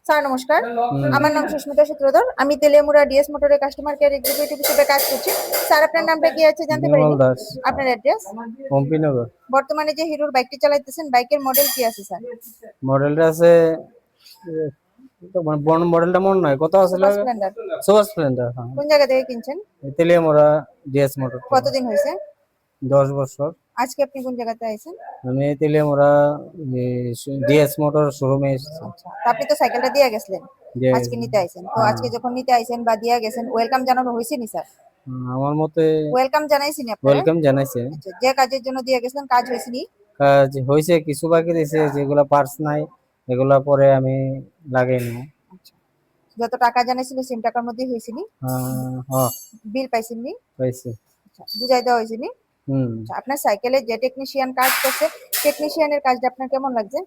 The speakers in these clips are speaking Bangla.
স্যার নমস্কার, আমার নাম সুস্মিতা সূত্রধর। আমি তেলিয়ামুড়া ডিএস মোটরের কাস্টমার কেয়ার এক্সিকিউটিভ হিসেবে কাজ করছি। স্যার আপনার নামটা কি আছে জানতে পারি? বিমল দাস, আপনার অ্যাড্রেস? পম্পিনগর। বর্তমানে যে হিরোর বাইকটি চালাইতেছেন বাইকের মডেল কি আছে স্যার? মডেলটা আছে, বড় মডেলটা মনে নয়, কত আছে? Super Splendor. Super Splendor. হ্যাঁ, কোন জায়গা থেকে কিনছেন? তেলিয়ামুড়া ডিএস মোটর থেকে। কতদিন হয়েছে? 10 বছর। আজকে আপনি কোন জায়গাতে আইছেন? আমি তেলিয়ামুড়া ডিএস মোটর শোরুমে এসেছি। আচ্ছা, তা আপনি তো সাইকেলটা দিয়ে গেছিলেন, যে আজকে নিতে আইছেন। তো হ্যাঁ, আজকে যখন নিতে আইছেন বা দিয়া গেছেন, ওয়েলকাম জানানো হয়েছে নি স্যার? আমার মতে ওয়েলকাম জানাইছি নি আপনারা? ওয়েলকাম জানাইছে। আচ্ছা, যে কাজের জন্য দিয়ে গেছিলেন কাজ হয়েছে নি? কাজ হয়েছে, কিছু বাকি দিয়েছে, যেগুলা পার্টস নাই এগুলা পরে আমি লাগাই নেব। আচ্ছা, যত টাকা জানাইছিল সেম টাকার মধ্যেই হয়েছে নি? হ্যাঁ, বিল পাইছেন নি? পাইছি। আচ্ছা, বুঝাই দেওয়া হয়েছে নি? হুম। আচ্ছা, আপনার সাইকেলে যে টেকনিশিয়ান কাজ করছে, টেকনিশিয়ানের কাজটা আপনার কেমন লাগছে?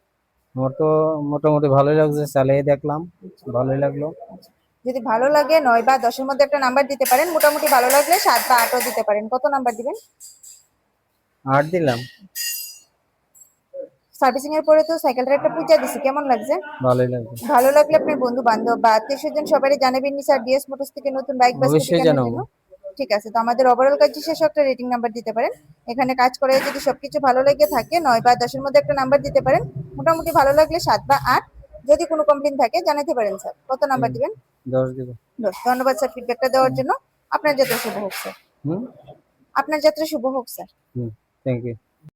আমার তো মোটামুটি ভালোই লাগছে, চালিয়ে দেখলাম, ভালোই লাগলো। যদি ভালো লাগে 9 বা 10 এর মধ্যে একটা নাম্বার দিতে পারেন, মোটামুটি ভালো লাগলে 7 বা 8ও দিতে পারেন। কত নাম্বার দিবেন? 8 দিলাম। সার্ভিসিং এর পরে তো সাইকেলটার একটা পূজা দিছি, কেমন লাগছে? ভালোই লাগছে। ভালো লাগলে আপনার বন্ধু বান্ধব বা আত্মীয়-স্বজন সবারই জানাবেন নি স্যার ডিএস মোটরস থেকে নতুন বাইক বা স্কুটি অবশ্যই কেনার জানাবো। জন্য। ঠিক আছে, তো আমাদের ওভারঅল কাজ শেষে একটা রেটিং নাম্বার দিতে পারেন। এখানে কাজ করে যদি সবকিছু ভালো লেগে থাকে 9 বা 10 এর মধ্যে একটা নাম্বার দিতে পারেন। মোটামুটি ভালো লাগলে 7 বা 8। যদি কোনো কমপ্লেইন থাকে জানাতে পারেন স্যার। কত নাম্বার হুম, দিবেন? 10 দিব। 10। ধন্যবাদ স্যার ফিডব্যাকটা দেওয়ার জন্য। আপনার যাত্রা শুভ হোক স্যার। হুম আপনার যাত্রা শুভ হোক স্যার। Hmm, thank you.